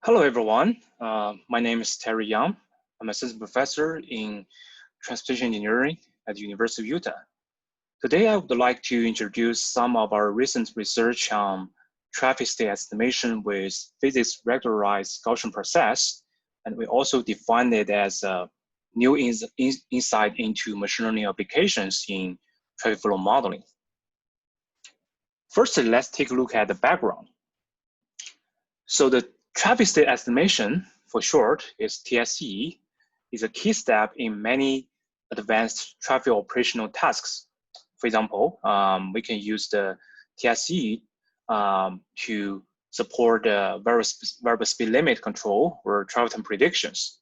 Hello, everyone. My name is Terry Young. I'm assistant professor in transportation engineering at the University of Utah. Today, I would like to introduce some of our recent research on traffic state estimation with physics regularized Gaussian process, and we also define it as a new insight into machine learning applications in traffic flow modeling. First, let's take a look at the background. So the traffic state estimation, for short, is TSE, is a key step in many advanced traffic operational tasks. For example, we can use the TSE to support the variable speed limit control or travel time predictions.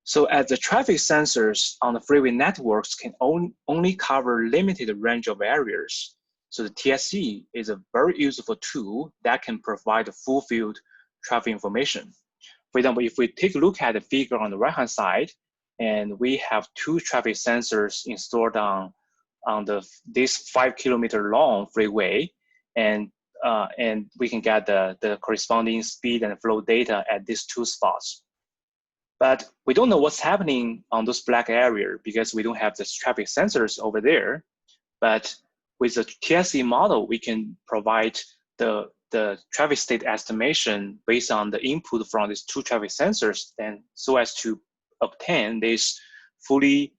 So as the traffic sensors on the freeway networks can only cover limited range of areas, so the TSE is a very useful tool that can provide full field traffic information. For example, if we take a look at the figure on the right-hand side, and we have two traffic sensors installed on this 5 kilometer long freeway, and we can get the corresponding speed and flow data at these two spots. But we don't know what's happening on those black area because we don't have the traffic sensors over there. But with the TSE model, we can provide the traffic state estimation based on the input from these two traffic sensors, and so as to obtain this fully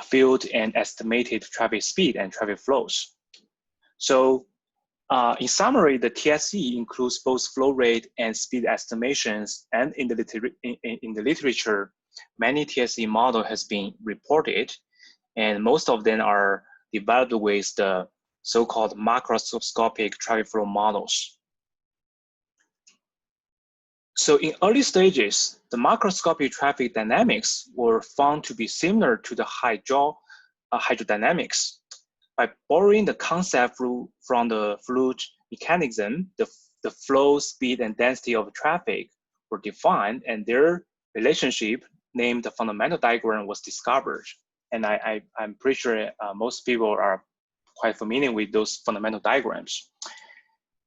filled and estimated traffic speed and traffic flows. So in summary, the TSE includes both flow rate and speed estimations, and in the literature, many TSE model has been reported, and most of them are developed with the so-called macroscopic traffic flow models. So in early stages, the macroscopic traffic dynamics were found to be similar to the hydrodynamics. By borrowing the concept from the fluid mechanism, the flow, speed, and density of traffic were defined, and their relationship, named the fundamental diagram, was discovered. And I'm pretty sure most people are quite familiar with those fundamental diagrams.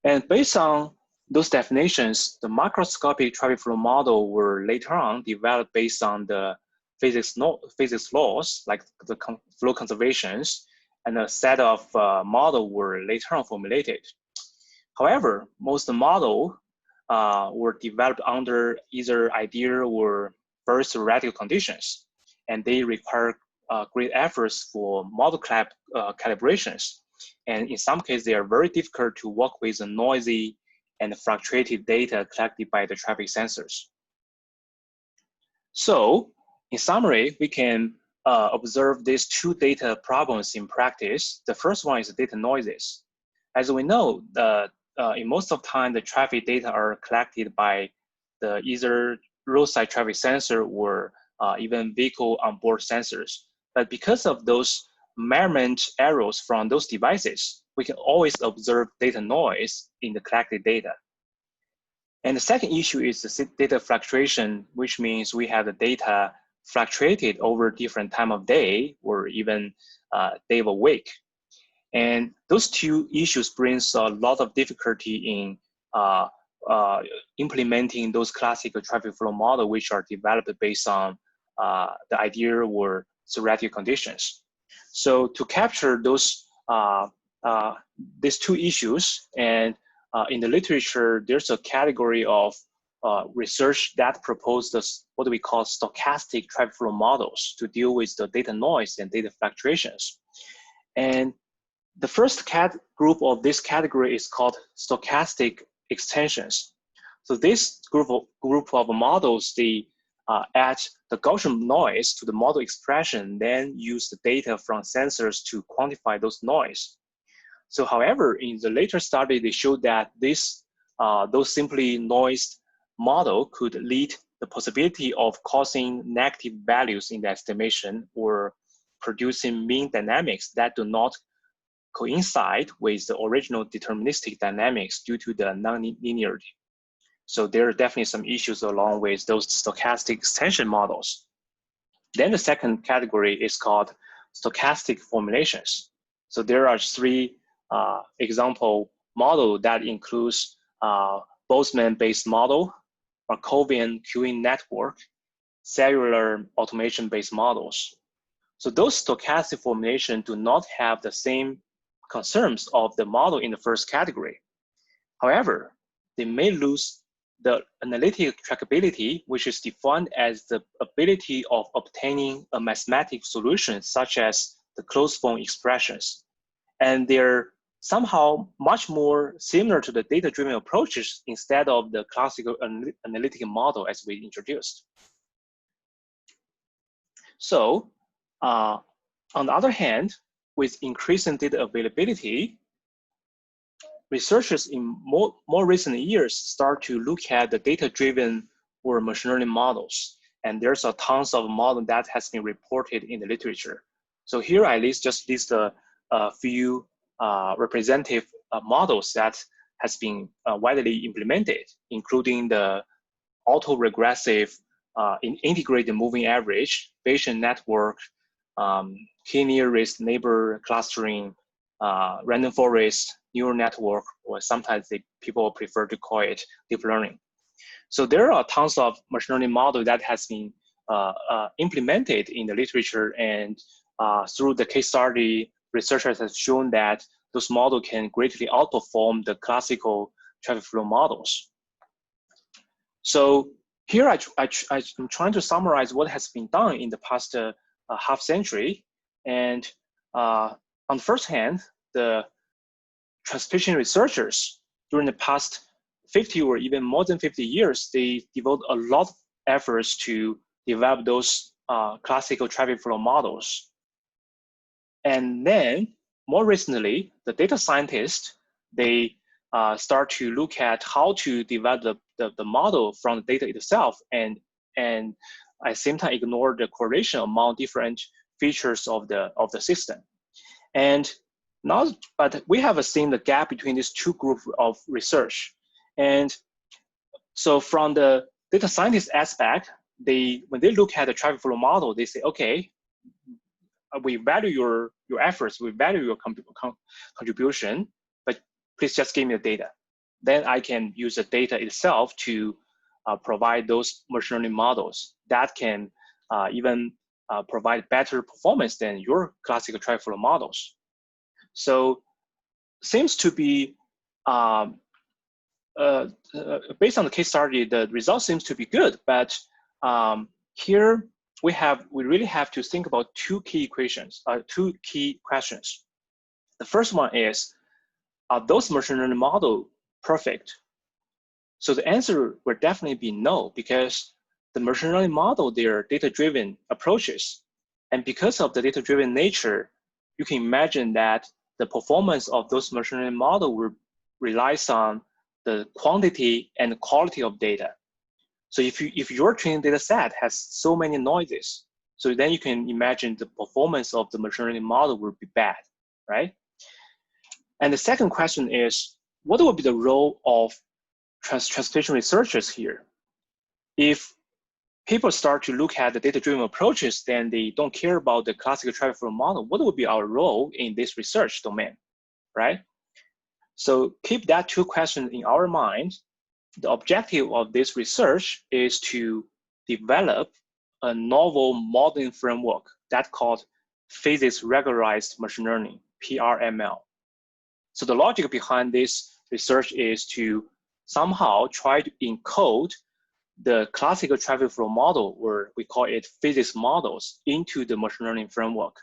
And based on those definitions, the macroscopic traffic flow model were later on developed based on the physics laws, like the flow conservations, and a set of models were later on formulated. However, most of the models were developed under either ideal or very theoretical conditions, and they require great efforts for model calibrations. And in some cases, they are very difficult to work with the noisy and fluctuated data collected by the traffic sensors. So, in summary, we can observe these two data problems in practice. The first one is data noises. As we know, in most of the time, the traffic data are collected by the either roadside traffic sensor or even vehicle onboard sensors. But because of those measurement errors from those devices, we can always observe data noise in the collected data. And the second issue is the data fluctuation, which means we have the data fluctuated over different time of day or even day of a week. And those two issues brings a lot of difficulty in implementing those classical traffic flow model, which are developed based on the ideal or theoretical conditions. So to capture those these two issues, and in the literature, there's a category of research that proposed what we call stochastic traffic flow models to deal with the data noise and data fluctuations. And the first group of this category is called stochastic extensions. So this group of models, they add the Gaussian noise to the model expression, then use the data from sensors to quantify those noise. So however, in the later study, they showed that those simply noised model could lead the possibility of causing negative values in the estimation or producing mean dynamics that do not coincide with the original deterministic dynamics due to the non-linearity. So there are definitely some issues along with those stochastic extension models. Then the second category is called stochastic formulations. So there are three example model that includes Boltzmann-based model, Markovian queuing network, cellular automation-based models. So those stochastic formulations do not have the same concerns of the model in the first category. However, they may lose the analytic trackability, which is defined as the ability of obtaining a mathematical solution, such as the closed form expressions. And they're somehow much more similar to the data-driven approaches instead of the classical analytical model as we introduced. So on the other hand, with increasing data availability, researchers in more recent years start to look at the data-driven or machine learning models. And there's a tons of models that has been reported in the literature. So here I just list a few representative models that has been widely implemented, including the autoregressive integrated moving average, Bayesian network, key nearest neighbor clustering, random forest, neural network, or sometimes people prefer to call it deep learning. So there are tons of machine learning models that has been implemented in the literature, and through the case study, researchers have shown that those models can greatly outperform the classical traffic flow models. So here I'm trying to summarize what has been done in the past half century. And on the first hand, the transportation researchers during the past 50 or even more than 50 years, they devote a lot of efforts to develop those classical traffic flow models. And then more recently, the data scientists, they start to look at how to develop the model from the data itself, and at the same time ignore the correlation among different features of the system. And now, but we have seen the gap between these two groups of research. And so from the data scientist aspect, when they look at the traffic flow model, they say, okay, we value your efforts, we value your contribution, but please just give me the data. Then I can use the data itself to provide those machine learning models that can even provide better performance than your classical traffic flow models. So seems to be, based on the case study, the result seems to be good, but here we really have to think about two key questions. The first one is, are those machine learning models perfect? So the answer will definitely be no, because the machine learning model, they are data-driven approaches. And because of the data-driven nature, you can imagine that the performance of those machine learning models relies on the quantity and quality of data. So if your training data set has so many noises, so then you can imagine the performance of the machine learning model will be bad, right? And the second question is, what will be the role of transportation researchers here? If people start to look at the data-driven approaches, then they don't care about the classical traffic flow model. What would be our role in this research domain, right? So keep that two questions in our mind. The objective of this research is to develop a novel modeling framework that's called physics regularized machine learning, PRML. So the logic behind this research is to somehow try to encode the classical traffic flow model, or we call it physics models, into the machine learning framework.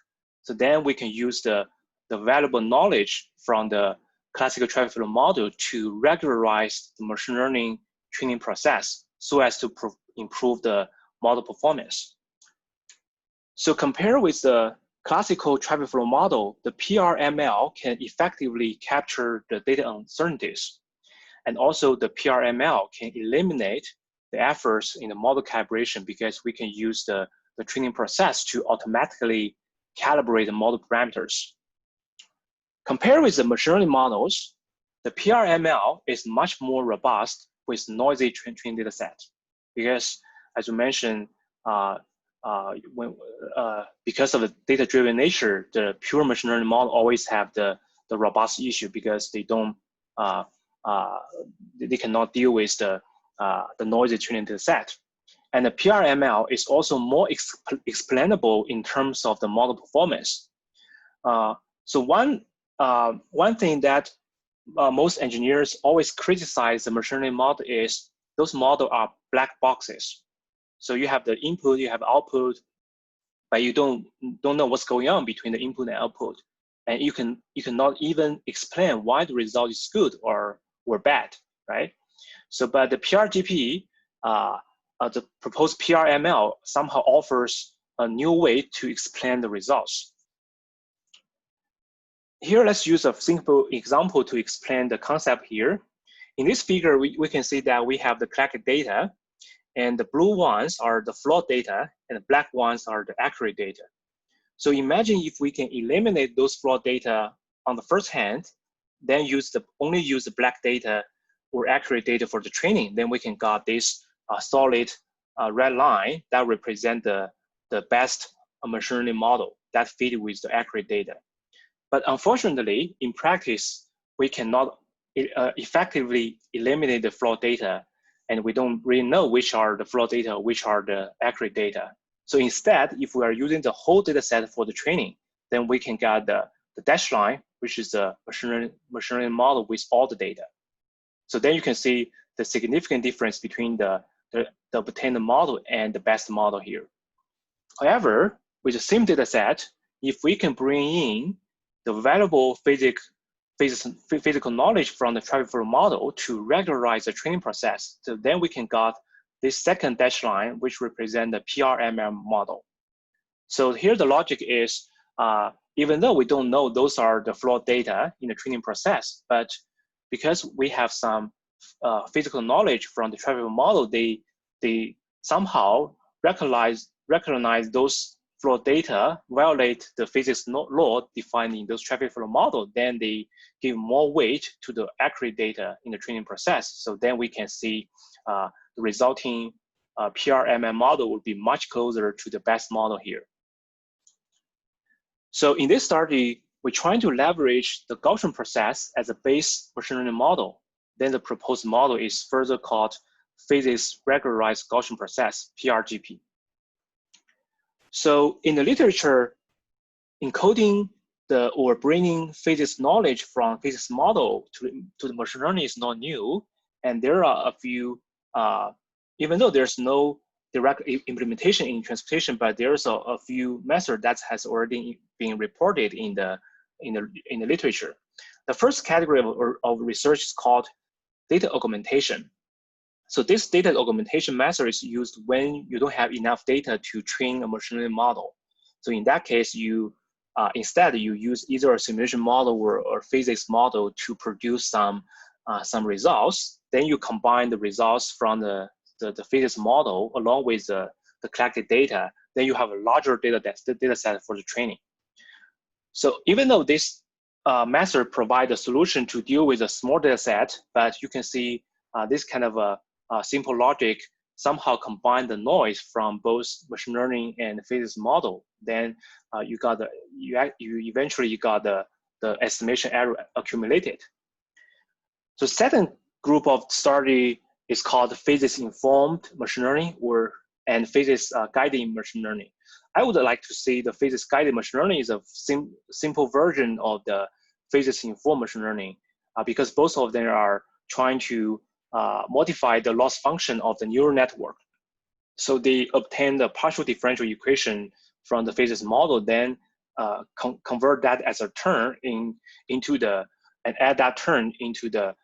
So then we can use the valuable knowledge from the classical traffic flow model to regularize the machine learning training process so as to improve the model performance. So compared with the classical traffic flow model, the PRML can effectively capture the data uncertainties. And also the PRML can eliminate the efforts in the model calibration, because we can use the training process to automatically calibrate the model parameters. Compared with the machine learning models, the PRML is much more robust with noisy training data set, because as you mentioned, because of the data-driven nature, the pure machine learning model always have the robust issue, because they don't they cannot deal with the noisy training data set. And the PRML is also more explainable in terms of the model performance. So one thing that most engineers always criticize the machine learning model is those models are black boxes. So you have the input, you have output, but you don't know what's going on between the input and output, and you cannot even explain why the result is good or bad, right? So, but the PRGP, the proposed PRML somehow offers a new way to explain the results. Here, let's use a simple example to explain the concept here. In this figure, we can see that we have the collected data, and the blue ones are the flawed data, and the black ones are the accurate data. So imagine if we can eliminate those flawed data on the first hand, then only use the black data or accurate data for the training, then we can get this solid red line that represent the best machine learning model that fit with the accurate data. But unfortunately, in practice, we cannot effectively eliminate the flawed data, and we don't really know which are the flawed data, which are the accurate data. So instead, if we are using the whole data set for the training, then we can get the dashed line, which is the machine learning model with all the data. So then you can see the significant difference between the obtained model and the best model here. However, with the same data set, if we can bring in the valuable physical knowledge from the traffic flow model to regularize the training process, so then we can get this second dashed line, which represent the PRML model. So here the logic is, even though we don't know those are the flawed data in the training process, but because we have some physical knowledge from the traffic flow model, they somehow recognize those flawed data violate the physics law defined in those traffic flow model, then they give more weight to the accurate data in the training process. So then we can see the resulting PRML model would be much closer to the best model here. So in this study, we're trying to leverage the Gaussian process as a base machine learning model. Then the proposed model is further called physics regularized Gaussian process, PRGP. So in the literature, encoding or bringing physics knowledge from physics model to the machine learning is not new. And there are a few, even though there's no direct implementation in transportation, but there's a few methods that has already been reported in the literature. The first category of research is called data augmentation. So this data augmentation method is used when you don't have enough data to train a machine learning model. So in that case, you instead you use either a simulation model or physics model to produce some results. Then you combine the results from the physics model along with the collected data. Then you have a larger data set for the training. So even though this method provides a solution to deal with a small data set, but you can see this kind of a simple logic somehow combine the noise from both machine learning and physics model. Then you eventually got the estimation error accumulated. So second group of study is called physics informed machine learning and physics guided machine learning. I would like to say the physics guided machine learning is a simple version of the physics informed machine learning because both of them are trying to modify the loss function of the neural network. So they obtain the partial differential equation from the physics model, then convert that as a term and add that term into the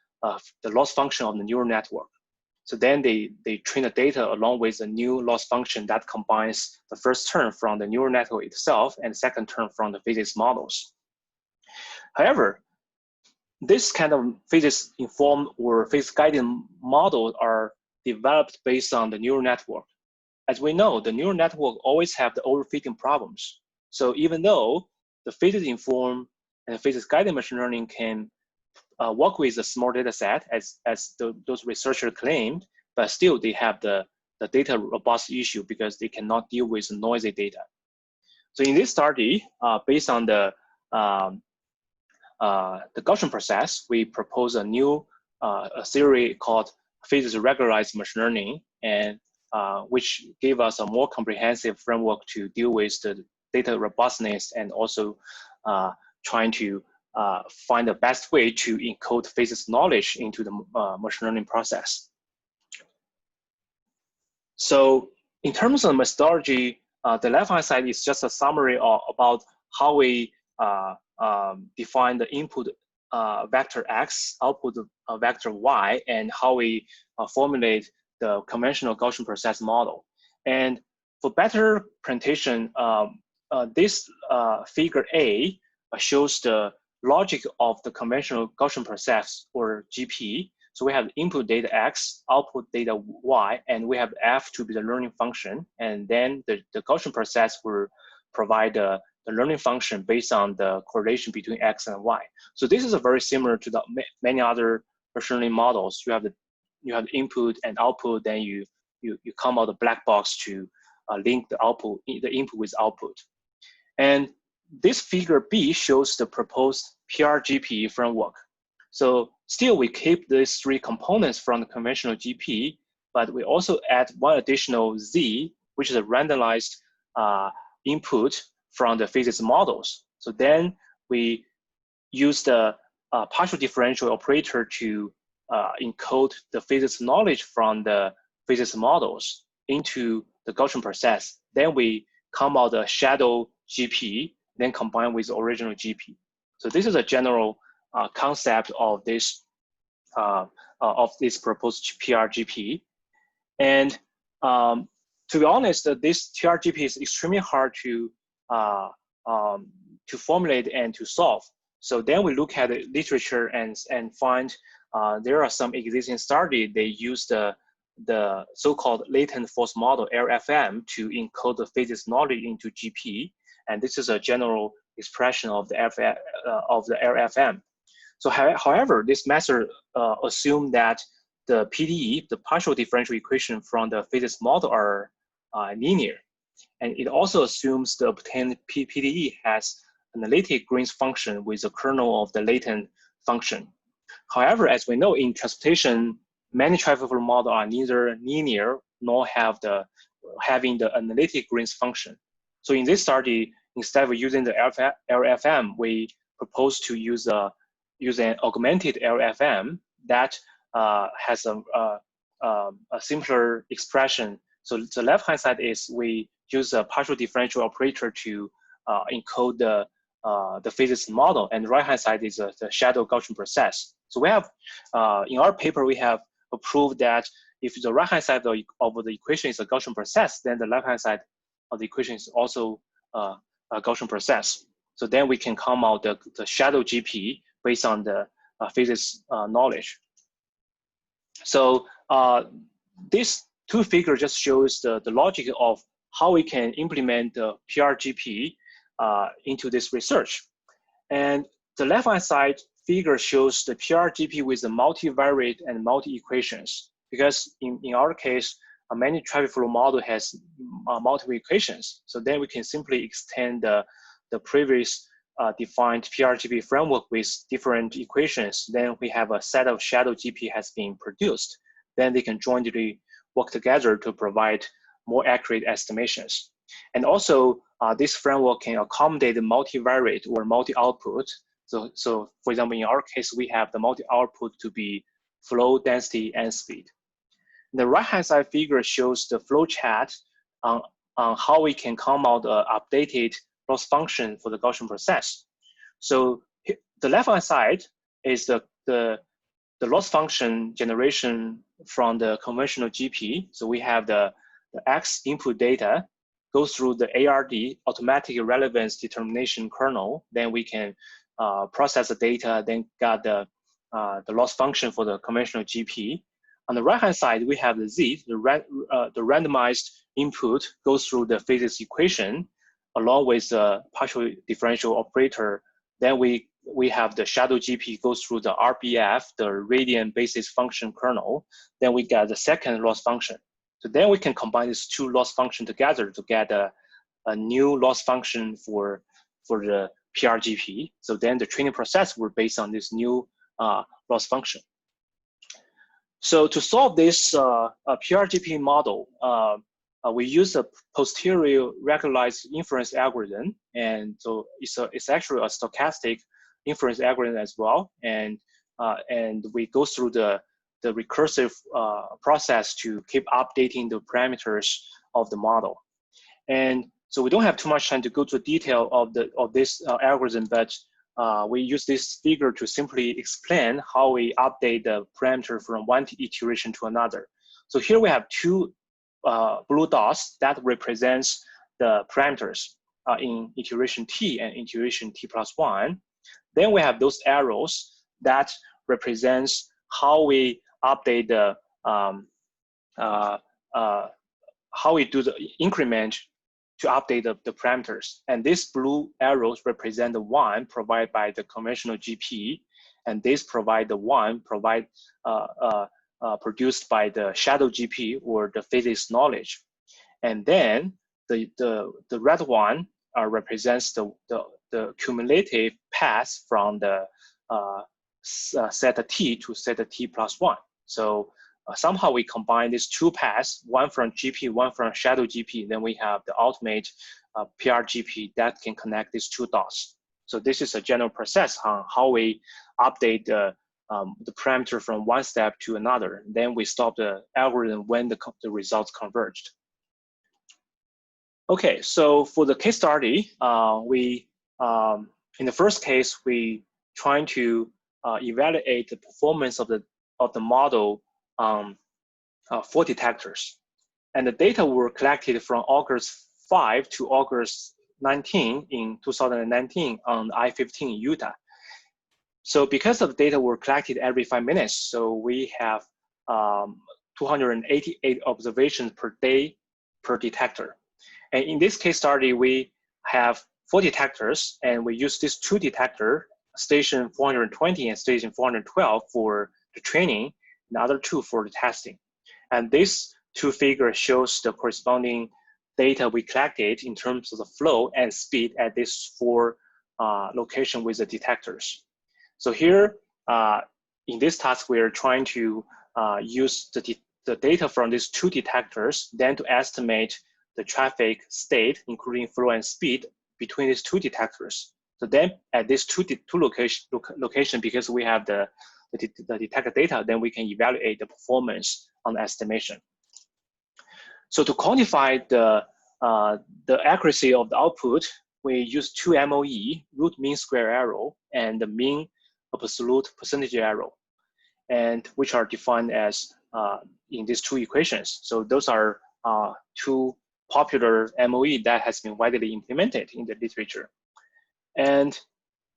loss function of the neural network. So then they train the data along with a new loss function that combines the first term from the neural network itself and second term from the physics models. However, this kind of physics informed or physics guided models are developed based on the neural network. As we know, the neural network always have the overfitting problems. So even though the physics informed and physics guided machine learning can work with a small data set as those researchers claimed, but still they have the data robust issue because they cannot deal with noisy data. So in this study, based on the Gaussian process, we propose a new a theory called physics regularized machine learning, and which gave us a more comprehensive framework to deal with the data robustness and also trying to find the best way to encode physics knowledge into the machine learning process. So in terms of methodology, the left-hand side is just a summary about how we define the input vector X, output vector Y, and how we formulate the conventional Gaussian process model. And for better presentation, this figure A shows the logic of the conventional Gaussian process, or GP. So we have input data X, output data Y, and we have F to be the learning function. And then the Gaussian process will provide the learning function based on the correlation between X and Y. So this is a very similar to the many other machine learning models. You have the input and output, then you come out the black box to link the input with output. And this figure B shows the proposed PRGP framework. So still we keep these three components from the conventional GP, but we also add one additional Z, which is a randomized input from the physics models. So then we use the partial differential operator to encode the physics knowledge from the physics models into the Gaussian process. Then we come out the shadow GP, then combine with the original GP. So this is a general concept of this proposed PRGP. And to be honest, this PRGP is extremely hard to formulate and to solve. So then we look at the literature and find there are some existing studies. They use the so-called latent force model, LFM, to encode the physics knowledge into GP. And this is a general expression of the LFM. So however, this method assumes that the PDE, the partial differential equation from the physics model, are linear. And it also assumes the obtained PDE has analytic Green's function with the kernel of the latent function. However, as we know, in transportation, many traffic flow models are neither linear nor having the analytic Green's function. So in this study, instead of using the LFM, we propose to use an augmented LFM that has a simpler expression. So the left-hand side is we use a partial differential operator to encode the physics model, and the right-hand side is the shadow Gaussian process. So we have, in our paper, we have proved that if the right-hand side of the equation is a Gaussian process, then the left-hand side of the equation is also a Gaussian process. So then we can come out the shadow GP based on the physics knowledge. So this two figure just shows the logic of how we can implement the PRGP into this research. And the left-hand side figure shows the PRGP with the multivariate and multi-equations, because in our case, many traffic flow model has multiple equations. So then we can simply extend the previous defined PRGP framework with different equations. Then we have a set of shadow GP has been produced. Then they can jointly work together to provide more accurate estimations. And also, this framework can accommodate the multivariate or multi-output. So for example, in our case, we have the multi-output to be flow, density, and speed. The right-hand side figure shows the flow chart on how we can come out the updated loss function for the Gaussian process. So the left-hand side is the loss function generation from the conventional GP. So we have the X input data goes through the ARD, automatic relevance determination kernel. Then we can process the data, then got the loss function for the conventional GP. On the right-hand side, we have the Z, the randomized input goes through the physics equation along with the partial differential operator. Then we have the shadow GP goes through the RBF, the radian basis function kernel. Then we get the second loss function. So then we can combine these two loss functions together to get a new loss function for the PRGP. So then the training process will based on this new loss function. So to solve this PRGP model, we use a posterior regularized inference algorithm, and so it's actually a stochastic inference algorithm as well, and we go through the recursive process to keep updating the parameters of the model. And so we don't have too much time to go to the detail of this algorithm, but we use this figure to simply explain how we update the parameter from one iteration to another. So here we have two blue dots that represents the parameters in iteration t and iteration t+1. Then we have those arrows that represents how we update the how we do the increment to update the parameters. And these blue arrows represent the one provided by the conventional GP, and this provide the one produced by the shadow GP or the physics knowledge. And then the red one represents the cumulative path from the set T to set T+1. So somehow we combine these two paths, one from GP, one from shadow GP, then we have the ultimate PRGP that can connect these two dots. So this is a general process on how we update the parameter from one step to another. Then we stop the algorithm when the results converged. Okay, so for the case study, in the first case, we trying to evaluate the performance of the model on 4 detectors. And the data were collected from August 5 to August 19 in 2019 on I-15 in Utah. So because of the data were collected every 5 minutes, so we have 288 observations per day per detector. And in this case study, we have 4 detectors, and we use these 2 detectors, station 420 and station 412 for the training, and the other 2 for the testing. And this 2 figures shows the corresponding data we collected in terms of the flow and speed at these 4 locations with the detectors. So here, in this task, we are trying to use the data from these 2 detectors, then to estimate the traffic state, including flow and speed, between these 2 detectors. So then at these two location, because we have the detector data, then we can evaluate the performance on the estimation. So to quantify the accuracy of the output, we use 2 MOE, root mean square error, and the mean absolute percentage error, and which are defined as in these 2 equations. So those are 2 popular MOE that has been widely implemented in the literature. And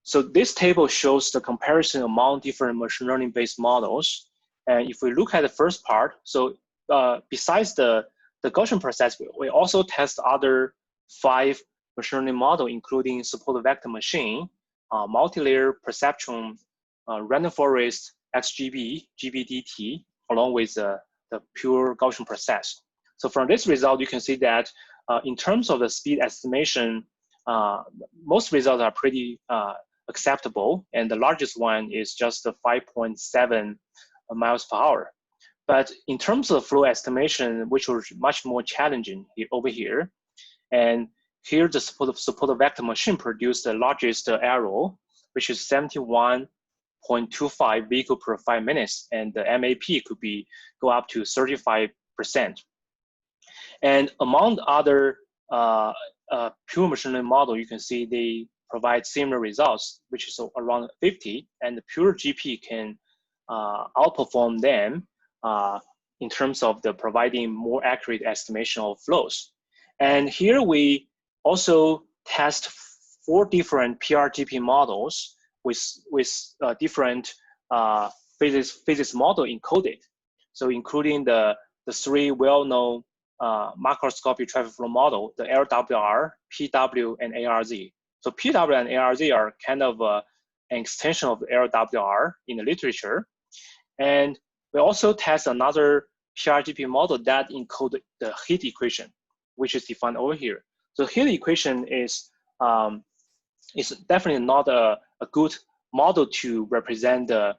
so this table shows the comparison among different machine learning based models. And if we look at the first part, so besides the Gaussian process, we also test other 5 machine learning models, including support vector machine, multi-layer perceptron, random forest, XGB, GBDT, along with the pure Gaussian process. So from this result, you can see that in terms of the speed estimation, most results are pretty acceptable, and the largest one is just 5.7 miles per hour. But in terms of flow estimation, which was much more challenging over here, and here the support vector machine produced the largest error, which is 71.25 vehicle per 5 minutes, and the MAP could go up to 35%. And among other pure machine learning model, you can see they provide similar results, which is around 50, and the pure GP can outperform them in terms of the providing more accurate estimation of flows. And here we also test 4 different PRGP models with different physics model encoded. So including the 3 well-known macroscopic traffic flow model, the LWR, PW, and ARZ. So PW and ARZ are kind of an extension of the LWR in the literature. And we also test another PRGP model that encodes the heat equation, which is defined over here. So heat equation is definitely not a good model to represent the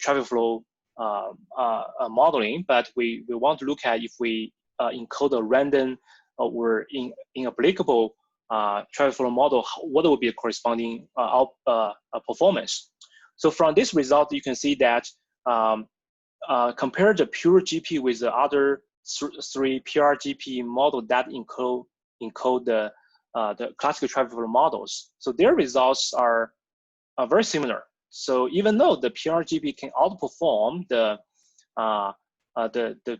traffic flow modeling, but we want to look at if we encode a random or inapplicable traffic flow model, what would be the corresponding performance. So from this result, you can see that compare the pure GP with the other three PRGP models that encode the classical traffic flow models. So their results are very similar. So even though the PRGP can outperform the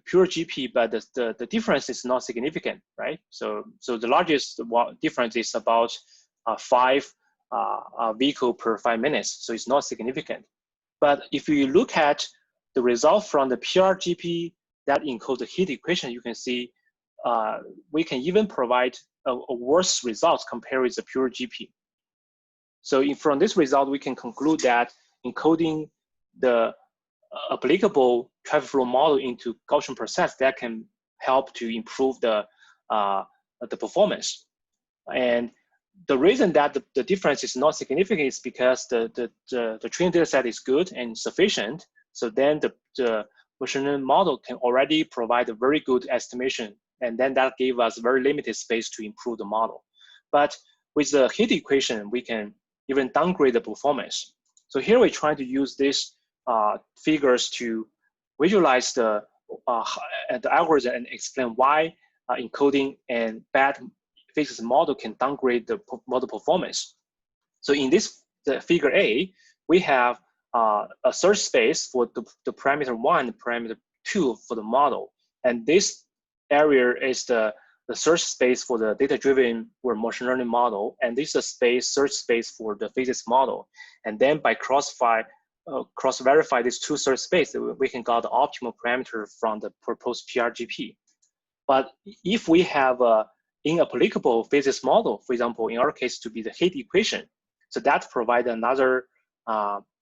pure GP, but the difference is not significant, right? So the largest difference is about 5 vehicle per 5 minutes. So it's not significant. But if you look at the result from the PRGP that encodes the heat equation, you can see we can even provide a worse result compared with the pure GP. So from this result, we can conclude that encoding the applicable traffic flow model into Gaussian process that can help to improve the performance. And the reason that the difference is not significant is because the training data set is good and sufficient. So then the machine learning model can already provide a very good estimation. And then that gave us very limited space to improve the model. But with the heat equation, we can even downgrade the performance. So here we're trying to use these figures to visualize the algorithm and explain why encoding and bad physics model can downgrade the model performance. So in the figure A, we have a search space for the parameter 1 and parameter 2 for the model. And this area is the search space for the data-driven or machine learning model. And this is a search space for the physics model. And then by cross-verify these two search spaces, we can get the optimal parameter from the proposed PRGP. But if we have an inapplicable physics model, for example, in our case, to be the heat equation, so that provides another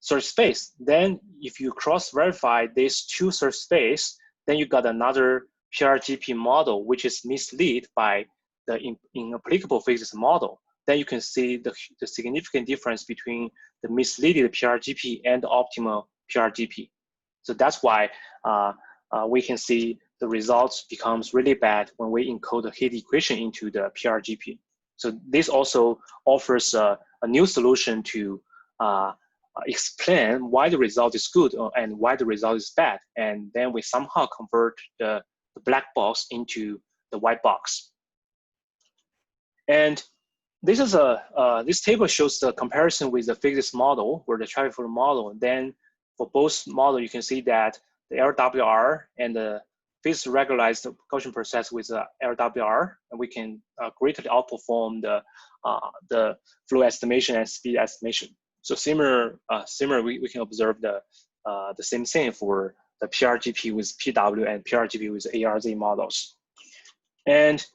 search space. Then if you cross-verify these two search space, then you got another PRGP model, which is misled by the inapplicable physics model. Then you can see the significant difference between the misleaded PRGP and the optimal PRGP. So that's why we can see the results becomes really bad when we encode the heat equation into the PRGP. So this also offers a new solution to explain why the result is good and why the result is bad. And then we somehow convert the black box into the white box. And this is this table shows the comparison with the physics model or the traffic flow model. Then for both models, you can see that the LWR and the physics regularized Gaussian process with the LWR, and we can greatly outperform the flow estimation and speed estimation. So similar, we can observe the same thing for the PRGP with PW and PRGP with ARZ models. And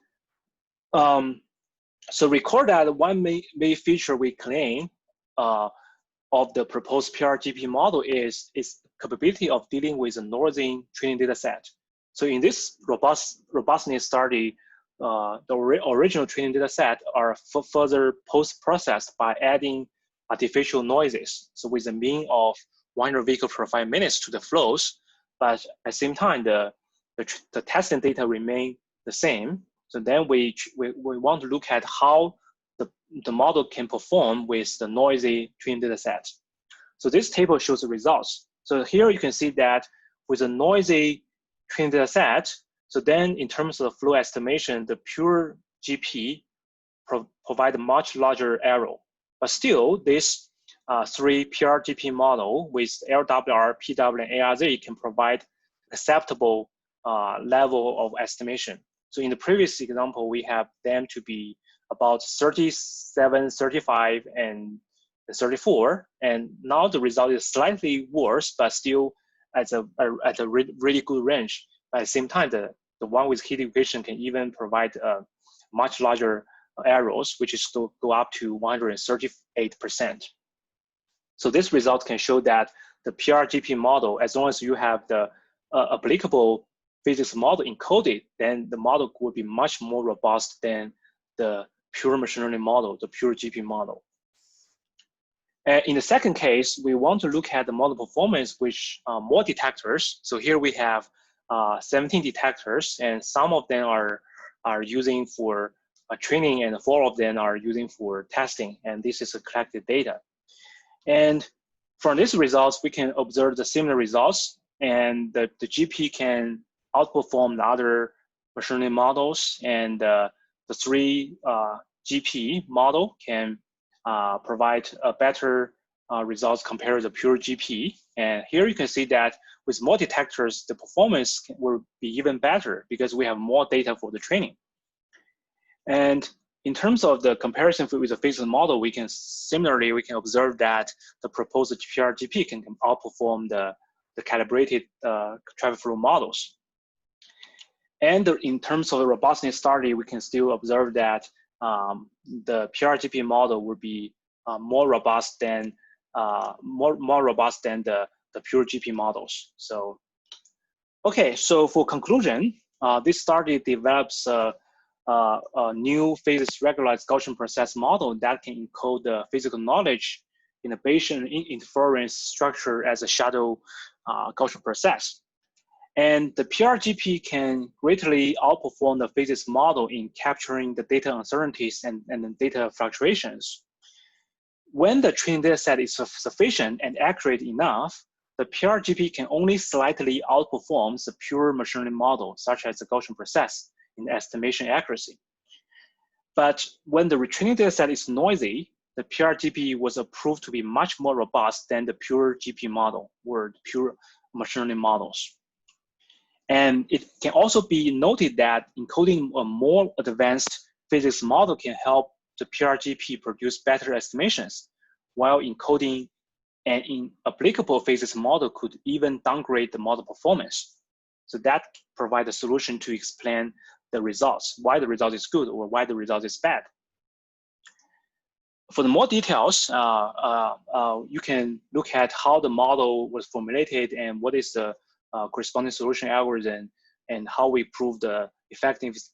so recall that one main feature we claim of the proposed PRGP model is its capability of dealing with a noisy training data set. So in this robustness study, the original training data set are further post-processed by adding artificial noises. So with a mean of 100 vehicles per 5 minutes to the flows, but at the same time, the testing data remain the same. So then we want to look at how the model can perform with the noisy training data set. So this table shows the results. So here you can see that with a noisy training data set, so then in terms of flow estimation, the pure GP provide a much larger error. But still, this 3 PRGP model with LWR, PW, and ARZ can provide acceptable level of estimation. So in the previous example, we have them to be about 37, 35, and 34. And now the result is slightly worse, but still at a really good range. But at the same time, the one with heat equation can even provide much larger errors, which is to go up to 138%. So this result can show that the PRGP model, as long as you have the applicable physics model encoded, then the model would be much more robust than the pure machine learning model, the pure GP model. In the second case, we want to look at the model performance with more detectors. So here we have 17 detectors, and some of them are using for training, and 4 of them are using for testing. And this is a collected data. And from these results, we can observe the similar results, and the GP can outperform the other machine learning models, and the 3 GP model can provide a better results compared to the pure GP. And here you can see that with more detectors, the performance will be even better because we have more data for the training. And in terms of the comparison with the physical model, we can observe that the proposed PRGP can outperform the calibrated traffic flow models. And in terms of the robustness study, we can still observe that the PRGP model would be more robust than the pure GP models. So, okay. So for conclusion, this study develops a new physics regularized Gaussian process model that can encode the physical knowledge in a Bayesian inference structure as a shadow Gaussian process. And the PRGP can greatly outperform the physics model in capturing the data uncertainties and the data fluctuations. When the training data set is sufficient and accurate enough, the PRGP can only slightly outperform the pure machine learning model, such as the Gaussian process, in estimation accuracy. But when the retraining data set is noisy, the PRGP was proved to be much more robust than the pure GP model or the pure machine learning models. And it can also be noted that encoding a more advanced physics model can help the PRGP produce better estimations, while encoding an inapplicable physics model could even downgrade the model performance. So that provides a solution to explain the results, why the result is good or why the result is bad. For the more details, you can look at how the model was formulated and what is the corresponding solution algorithm, and how we prove the effectiveness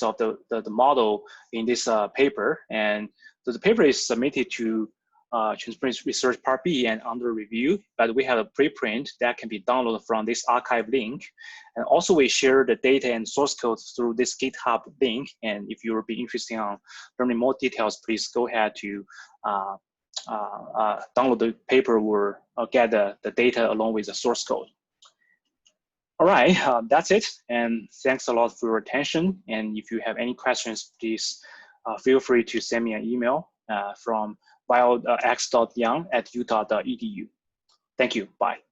of the model in this paper. And so the paper is submitted to Transparency Research Part B and under review, but we have a preprint that can be downloaded from this archive link. And also we share the data and source code through this GitHub link. And if you will be interested in learning more details, please go ahead to download the paper or get the data along with the source code. All right, that's it. And thanks a lot for your attention. And if you have any questions, please feel free to send me an email from bio.x.young@utah.edu. Thank you. Bye.